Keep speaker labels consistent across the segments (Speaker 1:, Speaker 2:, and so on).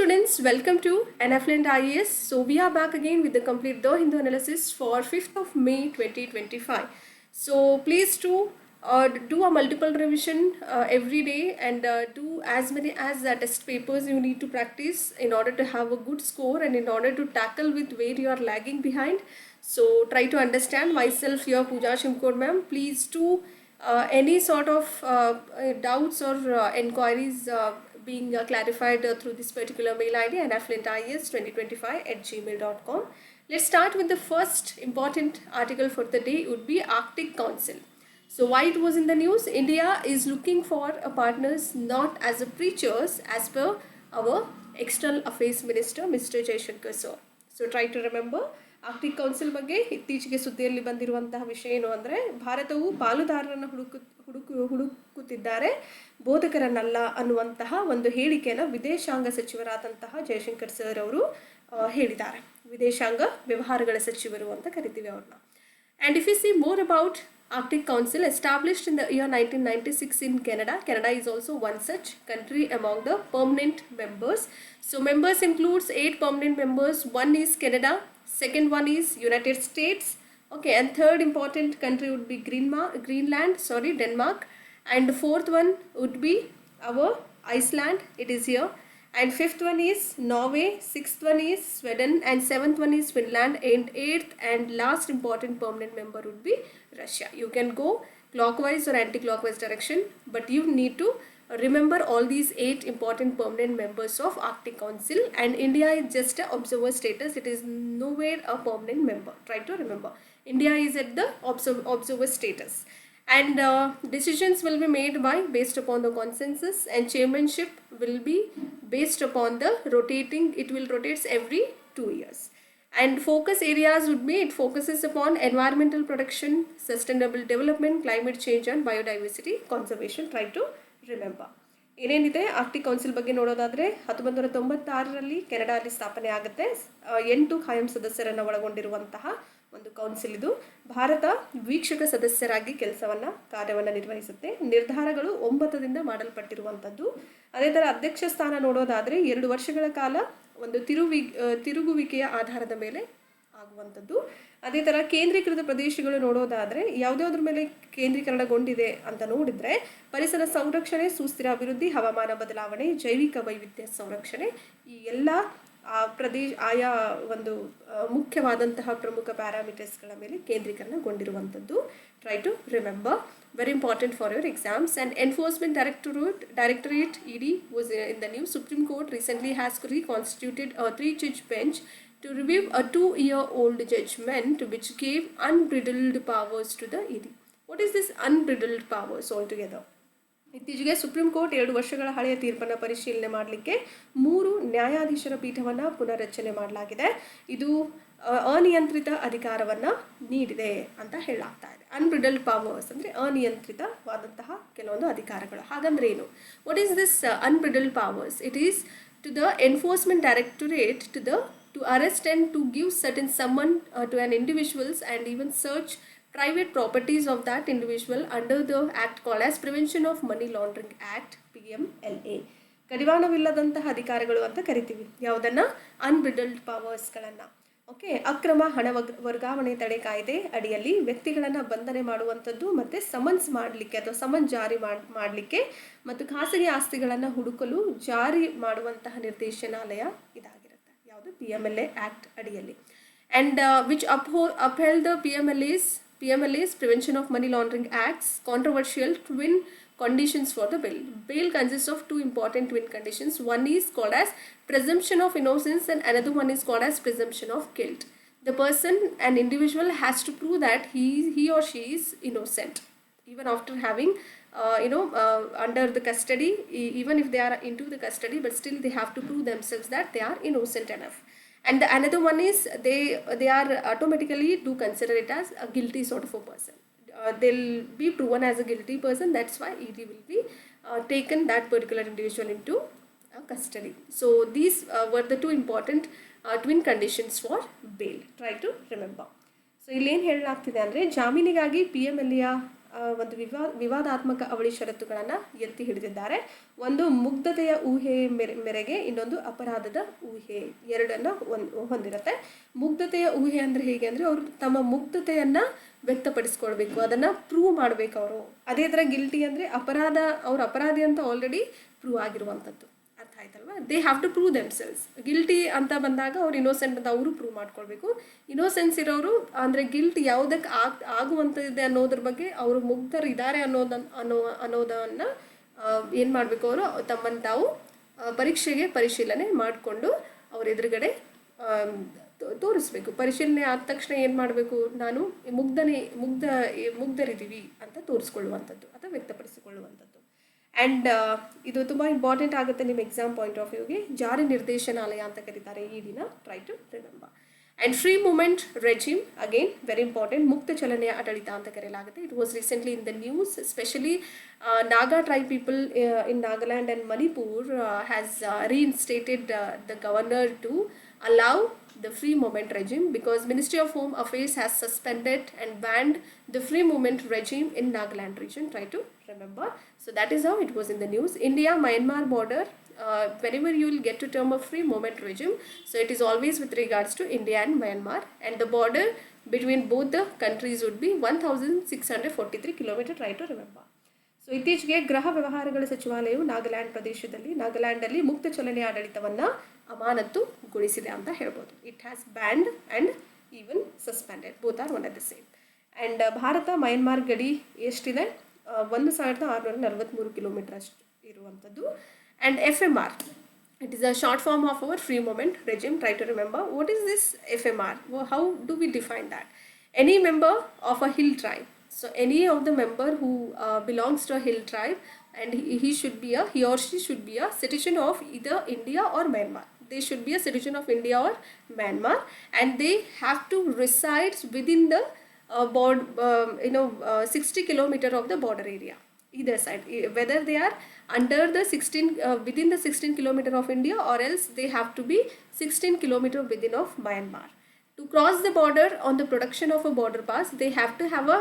Speaker 1: students, welcome to NFLent IES. So we are back again with the complete The Hindu analysis for 5th of May 2025. So please do a multiple revision every day and do as many as test papers you need to practice in order to have a good score and in order to tackle with where you are lagging behind. So try to understand. Myself here, Pooja Shimkod ma'am. Please do any sort of doubts or enquiries being clarified through this particular mail ID nflintis2025@gmail.com. Let's start with the first important article for the day would be Arctic Council. So why it was in the news? India is looking for a partners not as a preachers as per our External Affairs Minister Mr. Jaishankar sir. So try to remember. Arctic council ಬಗ್ಗೆ ಇತ್ತೀಚೆಗೆ ಸುದ್ದಿಯಲ್ಲಿ ಬಂದಿರುವಂತಹ ವಿಷಯ ಏನು ಅಂದರೆ ಭಾರತವು ಪಾಲುದಾರರನ್ನು ಹುಡುಕುತ್ತಿದ್ದಾರೆ ಬೋಧಕರನ್ನಲ್ಲ ಅನ್ನುವಂತಹ ಒಂದು ಹೇಳಿಕೆಯನ್ನು ವಿದೇಶಾಂಗ ಸಚಿವರಾದಂತಹ ಜಯಶಂಕರ್ ಸರ್ ಅವರು ಹೇಳಿದ್ದಾರೆ. ವಿದೇಶಾಂಗ ವ್ಯವಹಾರಗಳ ಸಚಿವರು ಅಂತ ಕರಿತೀವಿ ಅವ್ರನ್ನ. And if U C more about Arctic Council, established in the year 1996 in Canada. Canada is also one such country among the permanent members. So members includes 8 permanent members. One is Canada, second one is United States. Okay, and third important country would be Denmark. And the fourth one would be our Iceland. It is here. And fifth one is Norway, sixth one is Sweden, and seventh one is Finland, and eighth and last important permanent member would be Russia. You can go clockwise or anti-clockwise direction, but you need to remember all these 8 important permanent members of Arctic Council, and India is just an observer status. It is nowhere a permanent member. Try to remember. India is at the observer status. And decisions will be made based upon the consensus, and chairmanship will be based upon the rotating. It will rotates every 2 years. And focus areas would be, it focuses upon environmental protection, sustainable development, climate change and biodiversity conservation. Try to remember. ಏನೇನಿದೆ Arctic council ಬಗ್ಗೆ ನೋಡೋದಾದರೆ 1996ರಲ್ಲಿ ಕೆನಡಾದಲ್ಲಿ ಸ್ಥಾಪನೆ ಆಗುತ್ತೆ. 8 ಖಾಯಂ ಸದಸ್ಯರನ್ನು ಒಳಗೊಂಡಿರುವಂತಹ ಒಂದು council ಇದು. ಭಾರತ ವೀಕ್ಷಕ ಸದಸ್ಯರಾಗಿ ಕಾರ್ಯವನ್ನು ನಿರ್ವಹಿಸುತ್ತೆ. ನಿರ್ಧಾರಗಳು 9ದಿಂದ ಮಾಡಲ್ಪಟ್ಟಿರುವಂಥದ್ದು. ಅದೇ ಥರ ಅಧ್ಯಕ್ಷ ಸ್ಥಾನ ನೋಡೋದಾದರೆ 2 ವರ್ಷಗಳ ಕಾಲ ಒಂದು ತಿರುಗುವಿಕೆಯ ಆಧಾರದ ಮೇಲೆ ಆಗುವಂಥದ್ದು. ಅದೇ ಥರ ಕೇಂದ್ರೀಕೃತ ಪ್ರದೇಶಗಳು ನೋಡೋದಾದರೆ ಯಾವುದ್ಯಾವ್ದ್ರ ಮೇಲೆ ಕೇಂದ್ರೀಕರಣಗೊಂಡಿದೆ ಅಂತ ನೋಡಿದರೆ ಪರಿಸರ ಸಂರಕ್ಷಣೆ, ಸುಸ್ಥಿರ ಅಭಿವೃದ್ಧಿ, ಹವಾಮಾನ ಬದಲಾವಣೆ, ಜೈವಿಕ ವೈವಿಧ್ಯ ಸಂರಕ್ಷಣೆ, ಈ ಎಲ್ಲ ಆಯಾ ಒಂದು ಮುಖ್ಯವಾದಂತಹ ಪ್ರಮುಖ ಪ್ಯಾರಾಮೀಟರ್ಸ್ಗಳ ಮೇಲೆ ಕೇಂದ್ರೀಕರಣಗೊಂಡಿರುವಂಥದ್ದು. Try to remember. Very important for your exams. And Enforcement Directorate ED was in the news. Supreme Court recently has reconstituted a 3-judge bench to review a 2-year-old judgment which gave unbridled powers to the ED. What is this unbridled powers altogether? ಇತ್ತೀಚೆಗೆ supreme court 2 ವರ್ಷಗಳ ಹಳೆಯ ತೀರ್ಪನ್ನು ಪರಿಶೀಲನೆ ಮಾಡಲಿಕ್ಕೆ 3 ನ್ಯಾಯಾಧೀಶರ ಪೀಠವನ್ನು ಪುನರ್ರಚನೆ ಮಾಡಲಾಗಿದೆ. ಇದು ಅನಿಯಂತ್ರಿತ ಅಧಿಕಾರವನ್ನು ನೀಡಿದೆ ಅಂತ ಹೇಳಲಾಗ್ತಾ ಇದೆ. ಅನ್ಬ್ರಿಡಲ್ಡ್ ಪವರ್ಸ್ ಅಂದರೆ ಅನಿಯಂತ್ರಿತವಾದಂತಹ ಕೆಲವೊಂದು ಅಧಿಕಾರಗಳು. ಹಾಗಂದ್ರೆ ಏನು? What is this unbridled powers? It is to the Enforcement Directorate to arrest and to give certain summon to an individuals and even search private properties of that individual under the act called as Prevention of Money Laundering Act, PMLA. ಕಡಿವಾಣವಿಲ್ಲದಂತಹ ಅಧಿಕಾರಗಳು ಅಂತ ಕರಿತೀವಿ ಯಾವುದನ್ನು? ಅನ್ಬ್ರಿಡಲ್ಡ್ ಪವರ್ಸ್ಗಳನ್ನು. Okay, ಅಕ್ರಮ ಹಣ ವರ್ಗಾವಣೆ ತಡೆ ಕಾಯ್ದೆ ಅಡಿಯಲ್ಲಿ ವ್ಯಕ್ತಿಗಳನ್ನು ಬಂಧನೆ ಮಾಡುವಂಥದ್ದು ಮತ್ತು ಸಮನ್ಸ್ ಮಾಡಲಿಕ್ಕೆ ಅಥವಾ ಸಮನ್ ಜಾರಿ ಮಾಡಲಿಕ್ಕೆ ಮತ್ತು ಖಾಸಗಿ ಆಸ್ತಿಗಳನ್ನು ಹುಡುಕಲು ಜಾರಿ ಮಾಡುವಂತಹ ನಿರ್ದೇಶನಾಲಯ ಇದಾಗಿದೆ. ಯಾವುದು? PMLA ಆ್ಯಕ್ಟ್ ಅಡಿಯಲ್ಲಿ. And which upheld the PMLA's Prevention of Money Laundering Act's controversial twin conditions for the bill. Bail consists of 2 important twin conditions. One is called as presumption of innocence and another one is called as presumption of guilt. The person, an individual, has to prove that he or she is innocent even after having under the custody, even if they are into the custody, but still they have to prove themselves that they are innocent enough. And the another one is they are automatically do consider it as a guilty sort of a person. They'll be proven as a guilty person. That's why ED will be taken that particular individual into custody. So these were the 2 important twin conditions for bail. Try to remember. So ಇಲ್ಲೇನು ಹೇಳಲಾಗ್ತಿದೆ ಅಂದರೆ ಜಾಮೀನಿಗಾಗಿ PMLA ಒಂದು ವಿವಾದಾತ್ಮಕ ಅವಳಿ ಷರತ್ತುಗಳನ್ನು ಎತ್ತಿ ಹಿಡಿದಿದ್ದಾರೆ. ಒಂದು ಮುಗ್ಧತೆಯ ಊಹೆ ಮೇರೆಗೆ, ಇನ್ನೊಂದು ಅಪರಾಧದ ಊಹೆ, ಎರಡನ್ನು ಹೊಂದಿರುತ್ತೆ. ಮುಗ್ಧತೆಯ ಊಹೆ ಅಂದರೆ ಹೇಗೆ ಅಂದರೆ ಅವರು ತಮ್ಮ ಮುಗ್ಧತೆಯನ್ನು ವ್ಯಕ್ತಪಡಿಸ್ಕೊಳ್ಬೇಕು, ಅದನ್ನು ಪ್ರೂವ್ ಮಾಡಬೇಕು ಅವರು. ಅದೇ ಥರ ಗಿಲ್ಟಿ ಅಂದರೆ ಅವ್ರ ಅಪರಾಧಿ ಅಂತ ಆಲ್ರೆಡಿ ಪ್ರೂವ್ ಆಗಿರುವಂಥದ್ದು. ಅರ್ಥ ಆಯ್ತಲ್ವಾ? They have to prove themselves. Guilty ಅಂತ ಬಂದಾಗ ಅವ್ರು ಇನ್ನೋಸೆಂಟ್ ಅಂತ ಅವರು ಪ್ರೂವ್ ಮಾಡ್ಕೊಳ್ಬೇಕು. ಇನ್ನೋಸೆನ್ಸ್ ಇರೋರು ಅಂದರೆ ಗಿಲ್ಟ್ ಯಾವುದಕ್ಕೆ ಆಗುವಂಥದ್ದಿದೆ ಅನ್ನೋದ್ರ ಬಗ್ಗೆ ಅವರು ಮುಗ್ಧರು ಇದ್ದಾರೆ ಅನ್ನೋದನ್ನು ಏನು ಮಾಡಬೇಕು, ಅವರು ತಮ್ಮನ್ನು ತಾವು ಪರಿಶೀಲನೆ ಮಾಡಿಕೊಂಡು ಅವ್ರ ಎದುರುಗಡೆ ತೋರಿಸ್ಬೇಕು. ಪರಿಶೀಲನೆ ಆದ ತಕ್ಷಣ ಏನು ಮಾಡಬೇಕು, ನಾನು ಮುಗ್ಧರಿದ್ದೀವಿ ಅಂತ ತೋರಿಸ್ಕೊಳ್ಳುವಂಥದ್ದು ಅಥವಾ ವ್ಯಕ್ತಪಡಿಸಿಕೊಳ್ಳುವಂಥದ್ದು. ಆ್ಯಂಡ್ ಇದು ತುಂಬ ಇಂಪಾರ್ಟೆಂಟ್ ಆಗುತ್ತೆ ನಿಮ್ಮ ಎಕ್ಸಾಮ್ ಪಾಯಿಂಟ್ ಆಫ್ ವ್ಯೂಗೆ. ಜಾರಿ ನಿರ್ದೇಶನಾಲಯ ಅಂತ ಕರೀತಾರೆ ಇಡಿನ, try to remember. And free movement regime, again very important, ಮುಕ್ತ ಚಲನೆಯ ಆಡಳಿತ ಅಂತ ಕರೆಯಲಾಗುತ್ತೆ. It was recently in the news, especially Naga tribe people in Nagaland and Manipur has reinstated the governor to allow the free movement regime because Ministry of Home Affairs has suspended and banned the free movement regime in Nagaland region. Try to remember. So that is how it was in the news. India-Myanmar border, whenever you will get to term of free movement regime, so it is always with regards to India and Myanmar, and the border between both the countries would be 1643 km. Try to remember. So ಇತ್ತೀಚೆಗೆ ಗೃಹ ವ್ಯವಹಾರಗಳ ಸಚಿವಾಲಯವು ನಾಗಾಲ್ಯಾಂಡಲ್ಲಿ ಮುಕ್ತ ಚಲನೆ ಆಡಳಿತವನ್ನು ಅಮಾನತುಗೊಳಿಸಿದೆ ಅಂತ ಹೇಳ್ಬೋದು. It has banned and even suspended, both are one at the same. And Bharat Myanmar ಗಡಿ ಎಷ್ಟಿದೆ, 1643 ಕಿಲೋಮೀಟರ್ ಅಷ್ಟು ಇರುವಂಥದ್ದು. And FMR, it is a short form of our free movement regime. Try to remember. What is this FMR? How do we define that? Any member of a hill tribe. So any of the member who belongs to a hill tribe, and he or she should be a citizen of either India or Myanmar. They should be a citizen of India or Myanmar, and they have to reside within the 60 kilometer of the border area, either side, whether they are under the within the 16 kilometer of India, or else they have to be 16 kilometer within of Myanmar. To cross the border on the production of a border pass, they have to have a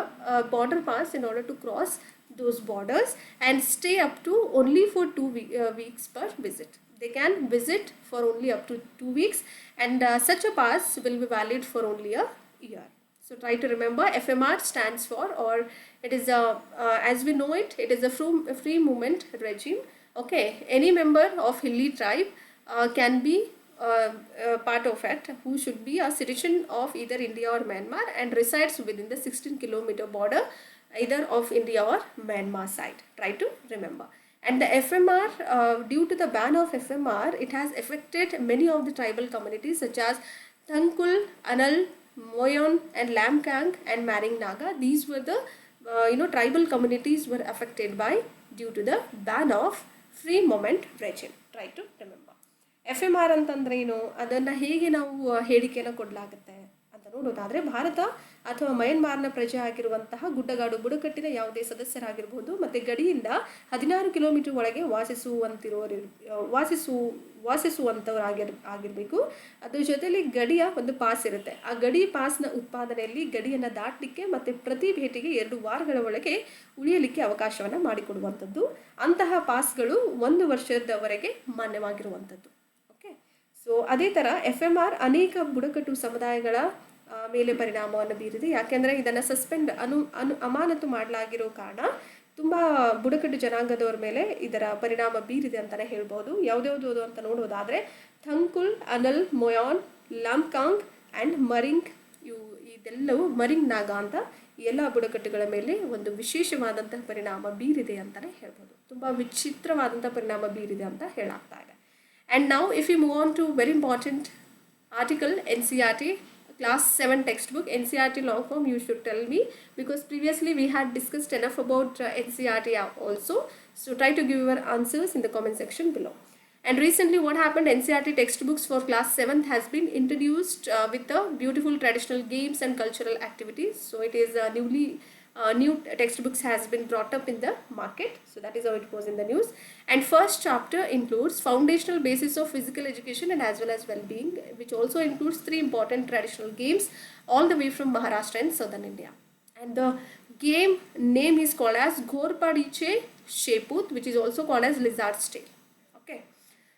Speaker 1: border pass in order to cross those borders and stay up to only for 2 weeks per visit. They can visit for only up to 2 weeks, and such a pass will be valid for only a year. So try to remember, FMR stands for, or it is as we know it, it is a free movement regime. Okay, any member of Hilli tribe can be part of it, who should be a citizen of either India or Myanmar and resides within the 16 kilometer border either of India or Myanmar side. Try to remember. And the FMR, due to the ban of FMR, it has affected many of the tribal communities such as Thankul, Anal, Moyon and Lamkang and Maring Naga. These were the tribal communities were affected by due to the ban of free movement regime. Try to remember. FMR ಅಂತಂದ್ರೆ ಏನು, ಅದನ್ನು ಹೇಗೆ ನಾವು ಹೇಳಿಕೆಯನ್ನು ಕೊಡಲಾಗುತ್ತೆ ಅಂತ ನೋಡೋದಾದರೆ, ಭಾರತ ಅಥವಾ ಮಯನ್ಮಾರ್ನ ಪ್ರಜೆ ಆಗಿರುವಂತಹ ಗುಡ್ಡಗಾಡು ಬುಡಕಟ್ಟಿನ ಯಾವುದೇ ಸದಸ್ಯರಾಗಿರ್ಬೋದು ಮತ್ತು ಗಡಿಯಿಂದ 16 ಕಿಲೋಮೀಟರ್ ಒಳಗೆ ವಾಸಿಸುವಂಥವರಾಗಿರಬೇಕು. ಅದ್ರ ಜೊತೆಯಲ್ಲಿ ಗಡಿಯ ಒಂದು ಪಾಸ್ ಇರುತ್ತೆ. ಆ ಗಡಿ ಪಾಸ್ನ ಉತ್ಪಾದನೆಯಲ್ಲಿ ಗಡಿಯನ್ನು ದಾಟಲಿಕ್ಕೆ ಮತ್ತು ಪ್ರತಿ ಭೇಟಿಗೆ 2 ವಾರಗಳ ಒಳಗೆ ಉಳಿಯಲಿಕ್ಕೆ ಅವಕಾಶವನ್ನು ಮಾಡಿಕೊಡುವಂಥದ್ದು. ಅಂತಹ ಪಾಸ್ಗಳು 1 ವರ್ಷದವರೆಗೆ ಮಾನ್ಯವಾಗಿರುವಂಥದ್ದು. ಸೊ ಅದೇ ಥರ FMR ಅನೇಕ ಬುಡಕಟ್ಟು ಸಮುದಾಯಗಳ ಮೇಲೆ ಪರಿಣಾಮವನ್ನು ಬೀರಿದೆ. ಯಾಕೆಂದರೆ ಇದನ್ನು ಅಮಾನತು ಮಾಡಲಾಗಿರೋ ಕಾರಣ ತುಂಬ ಬುಡಕಟ್ಟು ಜನಾಂಗದವ್ರ ಮೇಲೆ ಇದರ ಪರಿಣಾಮ ಬೀರಿದೆ ಅಂತಲೇ ಹೇಳ್ಬೋದು. ಯಾವುದ್ಯಾವುದು ಅಂತ ನೋಡೋದಾದರೆ, ಥಂಕುಲ್, ಅನಲ್, ಮೊಯಾನ್, ಲಾಮ್ಕಾಂಗ್ ಆ್ಯಂಡ್ ಮರಿಂಗ್, ಇದೆಲ್ಲವೂ ಮರಿಂಗ್ ನಾಗ ಅಂತ ಎಲ್ಲ ಬುಡಕಟ್ಟುಗಳ ಮೇಲೆ ಒಂದು ವಿಶೇಷವಾದಂತಹ ಪರಿಣಾಮ ಬೀರಿದೆ ಅಂತಲೇ ಹೇಳ್ಬೋದು. ತುಂಬ ವಿಚಿತ್ರವಾದಂಥ ಪರಿಣಾಮ ಬೀರಿದೆ ಅಂತ ಹೇಳಾಗ್ತಾ ಇದೆ. And now if we move on to very important article, NCERT class 7 textbook, NCERT long form you should tell me, because previously we had discussed enough about NCERT also. So try to give your answers in the comment section below. And recently what happened, NCERT textbooks for class 7th has been introduced with the beautiful traditional games and cultural activities. So it is new textbooks has been brought up in the market. So that is how it was in the news. And first chapter includes foundational basis of physical education and as well as well-being, which also includes 3 important traditional games all the way from Maharashtra and southern India. And the game name is called as Ghorpadiche Sheput, which is also called as Lizard's Tale. Okay,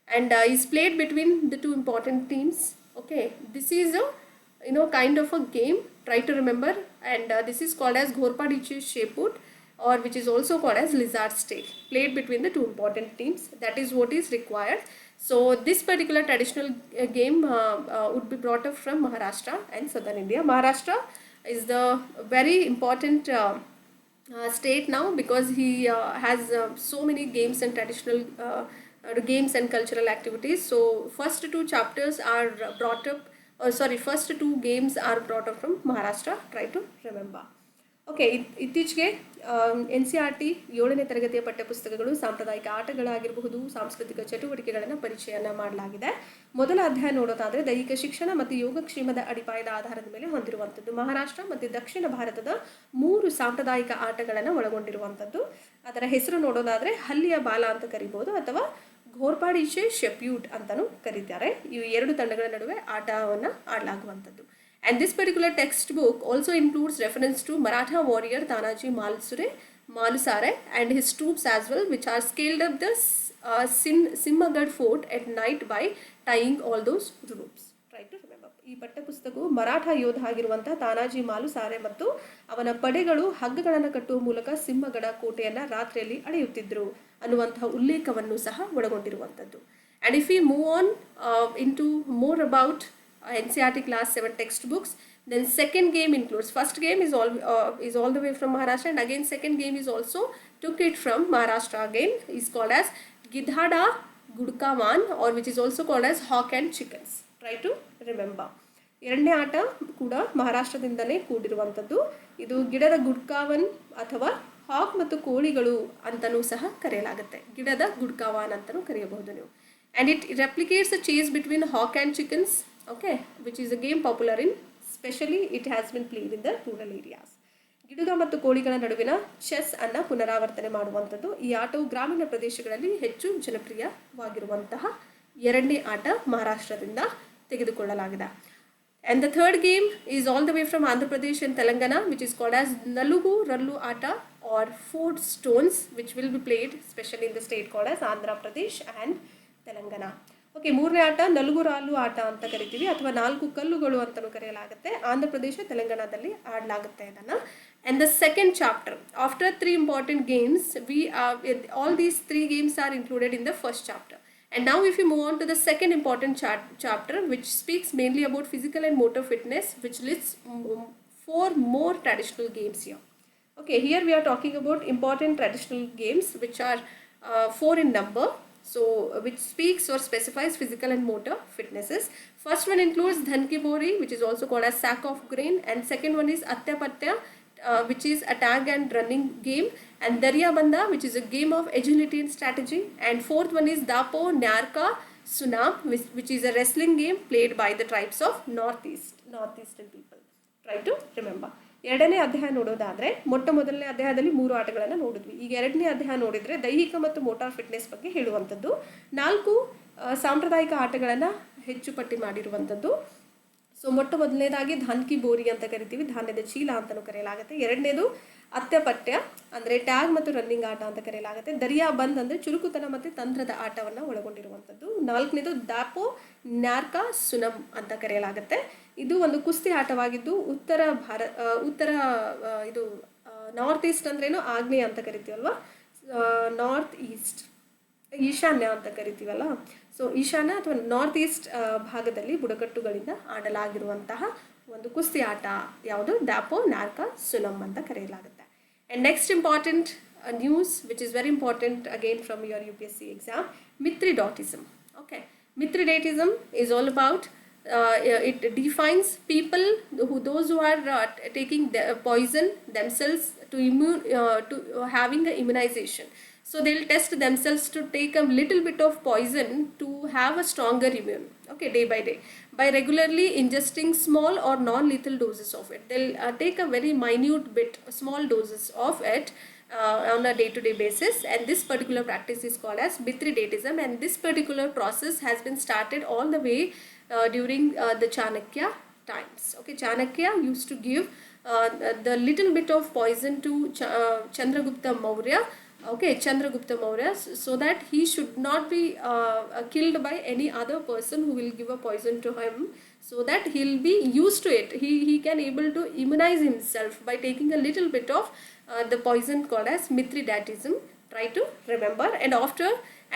Speaker 1: and is played between the two important teams. Okay, this is a kind of a game. Try to remember, and this is called as Ghorpadiche Sheput, or which is also called as Lizard's Tale, played between the two important teams. That is what is required. So this particular traditional game would be brought up from Maharashtra and southern India. Maharashtra is the very important state now, because he has so many games and traditional games and cultural activities. So first two chapters are brought up, first two games are brought up from Maharashtra. Try to remember. Okay, ಇತ್ತೀಚೆಗೆ N C R T 7ನೇ ತರಗತಿಯ ಪಠ್ಯಪುಸ್ತಕಗಳು ಸಾಂಪ್ರದಾಯಿಕ ಆಟಗಳಾಗಿರಬಹುದು, ಸಾಂಸ್ಕೃತಿಕ ಚಟುವಟಿಕೆಗಳನ್ನು ಪರಿಚಯನ ಮಾಡಲಾಗಿದೆ. ಮೊದಲ ಅಧ್ಯಾಯ ನೋಡೋದಾದರೆ ದೈಹಿಕ ಶಿಕ್ಷಣ ಮತ್ತು ಯೋಗಕ್ಷೇಮದ ಅಡಿಪಾಯದ ಆಧಾರದ ಮೇಲೆ ಹೊಂದಿರುವಂಥದ್ದು. ಮಹಾರಾಷ್ಟ್ರ ಮತ್ತು ದಕ್ಷಿಣ ಭಾರತದ 3 ಸಾಂಪ್ರದಾಯಿಕ ಆಟಗಳನ್ನು ಒಳಗೊಂಡಿರುವಂಥದ್ದು. ಅದರ ಹೆಸರು ನೋಡೋದಾದರೆ ಹಲ್ಲಿಯ ಬಾಲ ಅಂತ ಕರಿಬೋದು, ಅಥವಾ ಘೋರ್ಪಾಡಿಚೆ ಶೆಪ್ಯೂಟ್ ಅಂತಲೂ ಕರೀತಾರೆ. ಇವು 2 ತಂಡಗಳ ನಡುವೆ ಆಟವನ್ನು ಆಡಲಾಗುವಂಥದ್ದು. And this particular textbook also includes reference to Maratha warrior Tanaji Malusare and his troops as well, which are scaled up the Simhagad fort at night by tying all those ropes. Try to remember. ಈ ಪಠ್ಯಪುಸ್ತಕವು ಮರಾಠ ಯೋಧ ಆಗಿರುವಂತಹ ತಾನಾಜಿ ಮಾಲುಸಾರೆ ಮತ್ತು ಅವನ ಪಡೆಗಳು ಹಗ್ಗಗಳನ್ನು ಕಟ್ಟುವ ಮೂಲಕ ಸಿಂಹಗಡ ಕೋಟೆಯನ್ನು ರಾತ್ರಿಯಲ್ಲಿ ಅಳೆಯುತ್ತಿದ್ದರು ಅನ್ನುವಂತಹ ಉಲ್ಲೇಖವನ್ನು ಸಹ ಒಳಗೊಂಡಿರುವಂಥದ್ದು. And if we move on into more about NCERT class 7 textbooks, then second game includes, first game is all the way from Maharashtra, and again second game is also took it from Maharashtra again, is called as Gidhada Gudkavan, or which is also called as Hawk and Chickens. Try to remember. ಎರಡನೇ ಆಟ ಕೂಡ ಮಹಾರಾಷ್ಟ್ರದಿಂದಲೇ ಕೂಡಿರುವಂಥದ್ದು. ಇದು ಗಿಡದ ಗುಡ್ಕಾವನ್ ಅಥವಾ ಹಾಕ್ ಮತ್ತು ಕೋಳಿಗಳು ಅಂತಲೂ ಸಹ ಕರೆಯಲಾಗುತ್ತೆ. ಗಿಡದ ಗುಡ್ಕಾವಾನ್ ಅಂತಲೂ ಕರೆಯಬಹುದು ನೀವು. And it replicates the chase between hawk and chickens, okay, which is a game popular in, especially it has been played in the rural areas. ಗಿಡುಗ ಮತ್ತು ಕೋಳಿಗಳ ನಡುವಿನ ಚೆಸ್ ಅನ್ನು ಪುನರಾವರ್ತನೆ ಮಾಡುವಂಥದ್ದು. ಈ ಆಟವು ಗ್ರಾಮೀಣ ಪ್ರದೇಶಗಳಲ್ಲಿ ಹೆಚ್ಚು ಜನಪ್ರಿಯವಾಗಿರುವಂತಹ ಎರಡನೇ ಆಟ ಮಹಾರಾಷ್ಟ್ರದಿಂದ ತೆಗೆದುಕೊಳ್ಳಲಾಗಿದೆ. And the third game is all the way from Andhra Pradesh and Telangana, which is called as Nalugu Rallu Ata or 4 stones, which will be played especially in the state called as Andhra Pradesh and Telangana. Okay, ಮೂರನೇ ಆಟ ನಲುಗು ರಾಲು ಆಟ ಅಂತ ಕರಿತೀವಿ, ಅಥವಾ 4 ಕಲ್ಲುಗಳು ಅಂತಲೂ ಕರೆಯಲಾಗುತ್ತೆ. ಆಂಧ್ರ ಪ್ರದೇಶ ತೆಲಂಗಾಣದಲ್ಲಿ ಆಡಲಾಗುತ್ತೆ ಇದನ್ನು. And the second chapter, after 3 important games, all these 3 games are included in the first chapter. And now if you move on to the second important chapter, which speaks mainly about physical and motor fitness, which lists 4 more traditional games here. Okay, here we are talking about important traditional games which are 4 in number. So which speaks or specifies physical and motor fitnesses. First one includes Dhanki Bori, which is also called as sack of grain, and second one is Atya Patya, which is a tag and running game, and Darya Banda, which is a game of agility and strategy, and fourth one is Dapo Nyarka Sunam, which is a wrestling game played by the tribes of northeastern people. Try to remember. ಎರಡನೇ ಅಧ್ಯಾಯ ನೋಡೋದಾದರೆ ಮೊದಲನೇ ಅಧ್ಯಾಯದಲ್ಲಿ 3 ಆಟಗಳನ್ನು ನೋಡಿದ್ವಿ. ಈಗ ಎರಡನೇ ಅಧ್ಯಾಯ ನೋಡಿದರೆ ದೈಹಿಕ ಮತ್ತು ಮೋಟಾರ್ ಫಿಟ್ನೆಸ್ ಬಗ್ಗೆ ಹೇಳುವಂಥದ್ದು. 4 ಸಾಂಪ್ರದಾಯಿಕ ಆಟಗಳನ್ನು ಹೆಚ್ಚು ಪಟ್ಟಿ ಮಾಡಿರುವಂಥದ್ದು. ಸೊ ಮೊದಲನೇದಾಗಿ ಧಾನ್ಕಿ ಬೋರಿ ಅಂತ ಕರಿತೀವಿ, ಧಾನ್ಯದ ಚೀಲ ಅಂತಲೂ ಕರೆಯಲಾಗುತ್ತೆ. ಎರಡನೇದು ಅತ್ಯಪಟ್ಯ ಅಂದರೆ ಟ್ಯಾಗ್ ಮತ್ತು ರನ್ನಿಂಗ್ ಆಟ ಅಂತ ಕರೆಯಲಾಗುತ್ತೆ. ದರಿಯಾ ಬಂದ್ ಅಂದರೆ ಚುರುಕುತನ ಮತ್ತು ತಂತ್ರದ ಆಟವನ್ನು ಒಳಗೊಂಡಿರುವಂಥದ್ದು. 4ನೇದು ದಾಪೋ ನ್ಯಾರ್ಕಾ ಸುನಮ್ ಅಂತ ಕರೆಯಲಾಗುತ್ತೆ. ಇದು ಒಂದು ಕುಸ್ತಿ ಆಟವಾಗಿದ್ದು ಇದು ನಾರ್ತ್ ಈಸ್ಟ್ ಅಂದ್ರೇನು ಆಗ್ನೇಯ ಅಂತ ಕರಿತೀವಲ್ವ, ನಾರ್ತ್ ಈಸ್ಟ್ ಈಶಾನ್ಯ ಅಂತ ಕರಿತೀವಲ್ಲ. ಸೊ ಈಶಾನ್ಯ ಅಥವಾ ನಾರ್ತ್ ಈಸ್ಟ್ ಭಾಗದಲ್ಲಿ ಬುಡಕಟ್ಟುಗಳಿಂದ ಆಡಲಾಗಿರುವಂತಹ ಒಂದು ಕುಸ್ತಿ ಆಟ ಯಾವುದು, ದಾಪೋ ನ್ಯಾರ್ಕಾ ಸುನಮ್ ಅಂತ ಕರೆಯಲಾಗುತ್ತೆ. And next important news, which is very important again from your UPSC exam, Mithridatism. Okay, Mithridatism is all about it defines people those who are taking poison themselves to having an immunization. So they'll test themselves to take a little bit of poison to have a stronger immune, okay, day by day, by regularly ingesting small or non-lethal doses of it. They'll take a very minute bit, small doses of it on a day-to-day basis, and this particular practice is called as Mithridatism, and this particular process has been started all the way during the Chanakya times. Okay, Chanakya used to give the little bit of poison to Chandragupta Maurya. Okay, Chandragupta Maurya, so that he should not be killed by any other person who will give a poison to him, so that he'll be used to it. He can able to immunize himself by taking a little bit of the poison called as Mithridatism. Try to remember.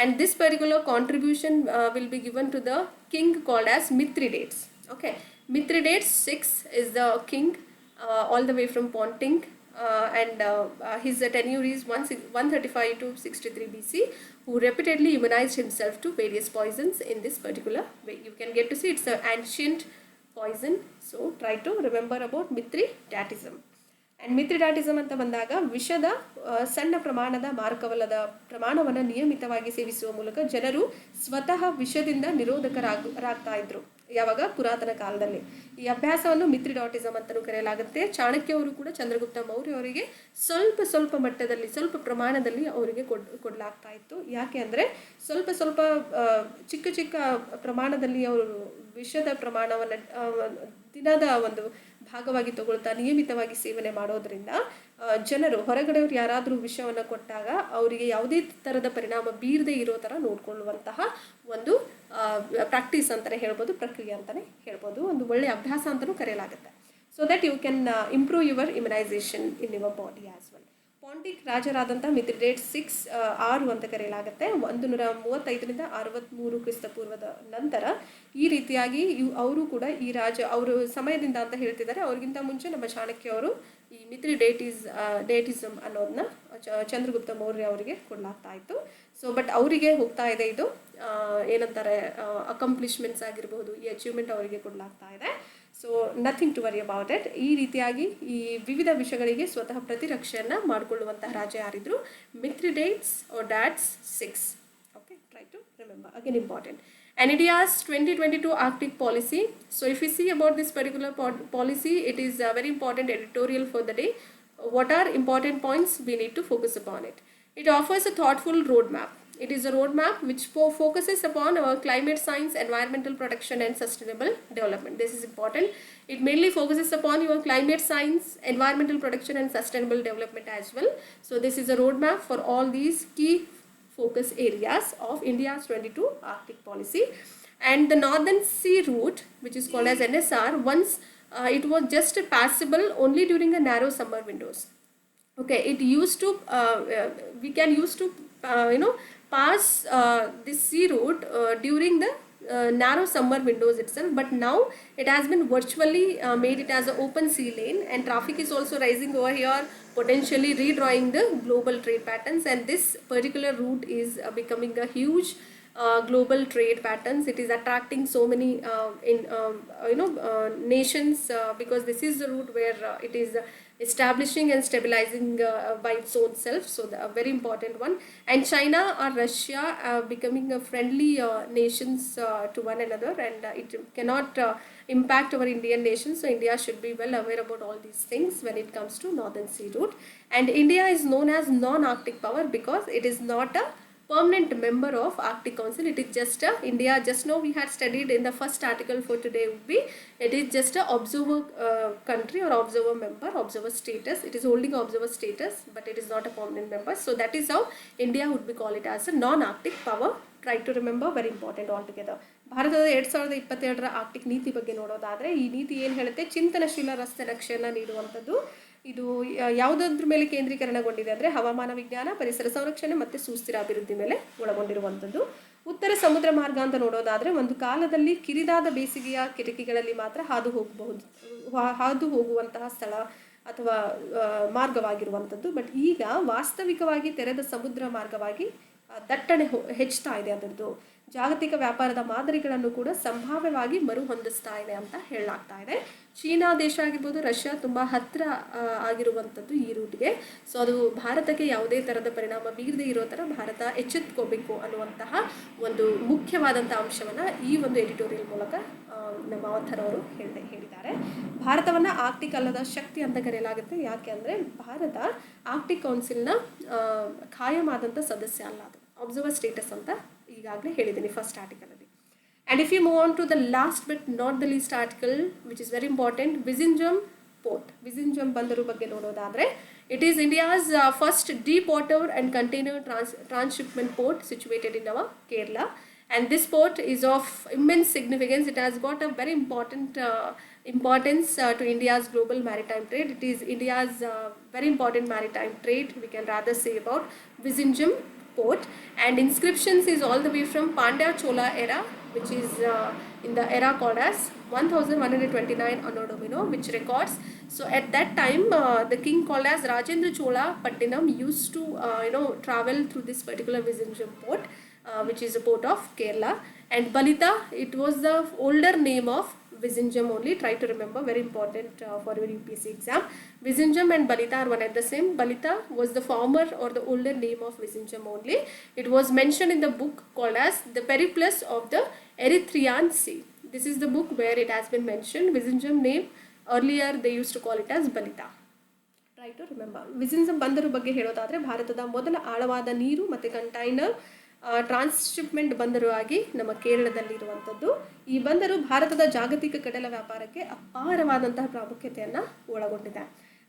Speaker 1: And this particular contribution will be given to the king called as Mithridates. Okay, Mithridates 6 is the king all the way from Ponting, and his tenure is 135 to 63 BC, who repeatedly immunized himself to various poisons in this particular way. You can get to see it's an ancient poison, so try to remember about Mithridatism. And mithridatism ಅಂತ ಬಂದಾಗ ವಿಷದ ಸಣ್ಣ ಪ್ರಮಾಣದ ಮಾರಕವಲ್ಲದ ಪ್ರಮಾಣವನ್ನು ನಿಯಮಿತವಾಗಿ ಸೇವಿಸುವ ಮೂಲಕ ಜನರು ಸ್ವತಃ ವಿಷದಿಂದ ನಿರೋಧಕರಾಗ್ತಾ ಇದ್ರು. ಯಾವಾಗ? ಪುರಾತನ ಕಾಲದಲ್ಲಿ. ಈ ಅಭ್ಯಾಸವನ್ನು ಮಿಥ್ರಿಡಾಟಿಸಮ್ ಅಂತಲೂ ಕರೆಯಲಾಗುತ್ತೆ. ಚಾಣಕ್ಯ ಅವರು ಕೂಡ ಚಂದ್ರಗುಪ್ತ ಮೌರ್ಯ ಅವರಿಗೆ ಸ್ವಲ್ಪ ಮಟ್ಟದಲ್ಲಿ, ಸ್ವಲ್ಪ ಪ್ರಮಾಣದಲ್ಲಿ ಅವರಿಗೆ ಕೊಡಲಾಗ್ತಾ ಇತ್ತು. ಯಾಕೆ ಅಂದರೆ ಸ್ವಲ್ಪ ಚಿಕ್ಕ ಪ್ರಮಾಣದಲ್ಲಿ ಅವರು ವಿಷದ ಪ್ರಮಾಣವನ್ನು ದಿನದ ಒಂದು ಭಾಗವಾಗಿ ತಗೊಳ್ತಾ ನಿಯಮಿತವಾಗಿ ಸೇವನೆ ಮಾಡೋದ್ರಿಂದ ಜನರು, ಹೊರಗಡೆಯವರು ಯಾರಾದರೂ ವಿಷವನ್ನು ಕೊಟ್ಟಾಗ ಅವರಿಗೆ ಯಾವುದೇ ಥರದ ಪರಿಣಾಮ ಬೀರದೇ ಇರೋ ಥರ ನೋಡ್ಕೊಳ್ಳುವಂತಹ ಒಂದು ಪ್ರಾಕ್ಟೀಸ್ ಅಂತಲೇ ಹೇಳ್ಬೋದು, ಪ್ರಕ್ರಿಯೆ ಅಂತಲೇ ಹೇಳ್ಬೋದು, ಒಂದು ಒಳ್ಳೆಯ ಅಭ್ಯಾಸ ಅಂತಲೂ ಕರೆಯಲಾಗುತ್ತೆ. So that you can improve your immunisation in your body as well. Pontic ರಾಜರಾದಂಥ ಮಿಥ್ರಿಡೇಟ್ಸ್ 6 ಅಂತ ಕರೆಯಲಾಗುತ್ತೆ. 135ರಿಂದ 63 ಕ್ರಿಸ್ತಪೂರ್ವದ ನಂತರ ಈ ರೀತಿಯಾಗಿ ಅವರು ಕೂಡ ಈ ಅವರು ಸಮಯದಿಂದ ಅಂತ ಹೇಳ್ತಿದ್ದಾರೆ. ಅವ್ರಿಗಿಂತ ಮುಂಚೆ ನಮ್ಮ ಚಾಣಕ್ಯ ಅವರು ಈ ಮಿಥ್ರಿಡೇಟಿಸಮ್ ಅನ್ನೋದನ್ನ ಚಂದ್ರಗುಪ್ತ ಮೌರ್ಯ ಅವರಿಗೆ ಕೊಡಲಾಗ್ತಾ ಇತ್ತು. ಸೊ ಬಟ್ ಅವರಿಗೆ ಹೋಗ್ತಾ ಇದೆ ಇದು ಏನಂತಾರೆ ಅಕಂಪ್ಲಿಷ್ಮೆಂಟ್ಸ್ ಆಗಿರ್ಬೋದು, ಈ ಅಚೀವ್ಮೆಂಟ್ ಅವರಿಗೆ ಕೊಡಲಾಗ್ತಾ ಇದೆ. So nothing to worry about it. ಈ ರೀತಿಯಾಗಿ ಈ ವಿವಿಧ ವಿಷಯಗಳಿಗೆ ಸ್ವತಃ ಪ್ರತಿರಕ್ಷೆಯನ್ನು ಮಾಡಿಕೊಳ್ಳುವಂತಹ ರಾಜ ಯಾರಿದ್ರು? ಮಿಥ್ರಿಡೇಟ್ಸ್ or Dates 6. Okay, try to remember. Again important. And India's 2022 Arctic policy. So if we see about this particular policy, it is a very important editorial for the day. What are important points? We need to focus upon it. It offers a thoughtful roadmap. It is a roadmap which focuses upon our climate science, environmental protection and sustainable development. This is important. It mainly focuses upon your climate science, environmental protection and sustainable development as well. So this is a roadmap for all these key focus areas of India's 22 Arctic policy. And the Northern Sea route, which is called as NSR, once it was just passable only during the narrow summer windows. Okay, it used to we can use to pass this sea route during the narrow summer windows itself, but now it has been virtually made it as an open sea lane, and traffic is also rising over here, potentially redrawing the global trade patterns. And this particular route is becoming a huge global trade patterns. It is attracting so many nations because this is the route where it is establishing and stabilizing by its own self. So a very important one. And China or Russia becoming a friendly nations to one another, and it cannot impact our Indian nations. So India should be well aware about all these things when it comes to Northern Sea route. And India is known as non-Arctic power because it is not a permanent member of Arctic Council. It is just India, just now we had studied in the first article for today would be, it is just a observer country or observer member, observer status. It is holding observer status, but it is not a permanent member. So that is how India would be called it as a non-Arctic power. Try to remember, very important altogether. ಭಾರತದ 2022ರ Arctic ನೀತಿ ಬಗ್ಗೆ ನೋಡೋದಾದರೆ, ಈ ನೀತಿ ಏನು ಹೇಳುತ್ತೆ? ಚಿಂತನಶೀಲ ರಸ್ತೆ ನಕ್ಷೆಯನ್ನು ನೀಡುವಂಥದ್ದು. ಇದು ಯಾವುದಾದ್ರ ಮೇಲೆ ಕೇಂದ್ರೀಕರಣಗೊಂಡಿದೆ ಅಂದರೆ ಹವಾಮಾನ ವಿಜ್ಞಾನ, ಪರಿಸರ ಸಂರಕ್ಷಣೆ ಮತ್ತು ಸುಸ್ಥಿರ ಅಭಿವೃದ್ಧಿ ಮೇಲೆ ಒಳಗೊಂಡಿರುವಂಥದ್ದು. ಉತ್ತರ ಸಮುದ್ರ ಮಾರ್ಗ ಅಂತ ನೋಡೋದಾದರೆ, ಒಂದು ಕಾಲದಲ್ಲಿ ಕಿರಿದಾದ ಬೇಸಿಗೆಯ ಕಿಟಕಿಗಳಲ್ಲಿ ಮಾತ್ರ ಹಾದು ಹೋಗುವಂತಹ ಸ್ಥಳ ಅಥವಾ ಮಾರ್ಗವಾಗಿರುವಂಥದ್ದು. ಬಟ್ ಈಗ ವಾಸ್ತವಿಕವಾಗಿ ತೆರೆದ ಸಮುದ್ರ ಮಾರ್ಗವಾಗಿ ದಟ್ಟಣೆ ಹೆಚ್ಚುತ್ತಾ ಇದೆ. ಅದರದ್ದು ಜಾಗತಿಕ ವ್ಯಾಪಾರದ ಮಾದರಿಗಳನ್ನು ಕೂಡ ಸಂಭಾವ್ಯವಾಗಿ ಮರುಹೊಂದಿಸ್ತಾ ಇದೆ ಅಂತ ಹೇಳಲಾಗ್ತಾ ಇದೆ. ಚೀನಾ ದೇಶ ಆಗಿರ್ಬೋದು, ರಷ್ಯಾ ತುಂಬ ಹತ್ತಿರ ಆಗಿರುವಂಥದ್ದು ಈ ರೂಟ್ಗೆ. ಸೊ ಅದು ಭಾರತಕ್ಕೆ ಯಾವುದೇ ಥರದ ಪರಿಣಾಮ ಬೀರದೇ ಇರೋ ಥರ ಭಾರತ ಎಚ್ಚೆತ್ಕೋಬೇಕು ಅನ್ನುವಂತಹ ಒಂದು ಮುಖ್ಯವಾದಂಥ ಅಂಶವನ್ನು ಈ ಒಂದು ಎಡಿಟೋರಿಯಲ್ ಮೂಲಕ ನಮ್ಮ ಆಥರ್ ಅವರು ಹೇಳಿದ್ದಾರೆ. ಭಾರತವನ್ನು ಆರ್ಕ್ಟಿಕ್ ಅಲ್ಲದ ಶಕ್ತಿ ಅಂತ ಕರೆಯಲಾಗುತ್ತೆ. ಯಾಕೆ ಅಂದರೆ ಭಾರತ ಆರ್ಕ್ಟಿಕ್ ಕೌನ್ಸಿಲ್ನ ಖಾಯಮಾದಂಥ ಸದಸ್ಯ ಅಲ್ಲ, ಅದು ಅಬ್ಸರ್ವರ್ ಸ್ಟೇಟಸ್ ಅಂತ ಈಗಾಗಲೇ ಹೇಳಿದ್ದೀನಿ first ಆರ್ಟಿಕಲಲ್ಲಿ. And if you move on to the last but not the least article, which is very important, Vizhinjam Port. ವಿಸಿಂಜಮ್ ಬಂದರು ಬಗ್ಗೆ ನೋಡೋದಾದರೆ, it is India's first deep water and container transshipment port situated in our Kerala. And this port is of immense significance. It has got a very important importance to India's global maritime trade. It is India's very important maritime trade, we can rather say, about Vizhinjam port. And inscriptions is all the way from Pandya Chola era, which is in the era called as 1129 Anno Domino, which records. So at that time, the king called as Rajendra Chola Pattinam used to travel through this particular Vizhinjam port, which is a port of Kerala. And Balita, it was the older name of Vizhinjam only. Try to remember, very important for your UPSC exam. Vizhinjam and Balita are one and the same. Balita was the former or the older name of Vizhinjam only. It was mentioned in the book called as The Periplus of the Erythraean Sea. This is the book where it has been mentioned. Vizhinjam name, earlier they used to call it as Balita. Try to remember. ವಿಸಿಂಜಮ್ ಬಂದರು ಬಗ್ಗೆ ಹೇಳೋದಾದರೆ, ಭಾರತದ ಮೊದಲ ಆಳವಾದ ನೀರು ಮತ್ತು container transshipment ಬಂದರು ಆಗಿ ನಮ್ಮ ಕೇರಳದಲ್ಲಿರುವಂಥದ್ದು. ಈ ಬಂದರು ಭಾರತದ ಜಾಗತಿಕ ಕಡಲ ವ್ಯಾಪಾರಕ್ಕೆ ಅಪಾರವಾದಂತಹ ಪ್ರಾಮುಖ್ಯತೆಯನ್ನು ಒಳಗೊಂಡಿದೆ.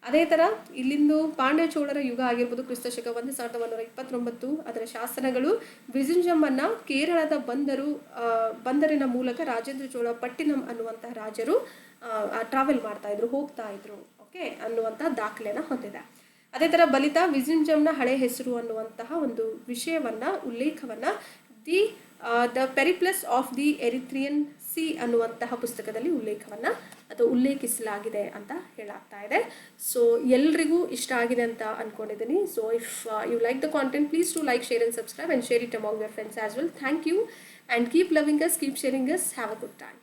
Speaker 1: ಅದೇ ಥರ ಇಲ್ಲಿಂದು ಪಾಂಡ್ಯ ಚೋಳರ ಯುಗ ಆಗಿರ್ಬೋದು, ಕ್ರಿಸ್ತಶಕ 1129, ಅದರ ಶಾಸನಗಳು ವಿಜಿಂಜಮ್ಮನ್ನು ಕೇರಳದ ಬಂದರಿನ ಮೂಲಕ ರಾಜೇಂದ್ರ ಚೋಳ ಪಟ್ಟಿನಂ ಅನ್ನುವಂತಹ ರಾಜರು ಟ್ರಾವೆಲ್ ಮಾಡ್ತಾಯಿದ್ರು, ಹೋಗ್ತಾಯಿದ್ರು, ಓಕೆ ಅನ್ನುವಂಥ ದಾಖಲೆಯನ್ನು ಹೊಂದಿದೆ. ಅದೇ ಥರ ಬಲಿತ ವಿಜಿಂಜಮ್ನ ಹಳೆ ಹೆಸರು ಅನ್ನುವಂತಹ ಒಂದು ವಿಷಯವನ್ನು, ಉಲ್ಲೇಖವನ್ನು the Periplus of the Erythraean Sea ಅನ್ನುವಂತಹ ಪುಸ್ತಕದಲ್ಲಿ ಉಲ್ಲೇಖಿಸಲಾಗಿದೆ ಅಂತ ಹೇಳಾಗ್ತಾ ಇದೆ. ಸೊ ಎಲ್ರಿಗೂ ಇಷ್ಟ ಆಗಿದೆ ಅಂತ ಅಂದ್ಕೊಂಡಿದ್ದೀನಿ. So if you like the content, please to like, share and subscribe and share it among your friends as well. Thank you and keep loving us, keep sharing us. Have a good time.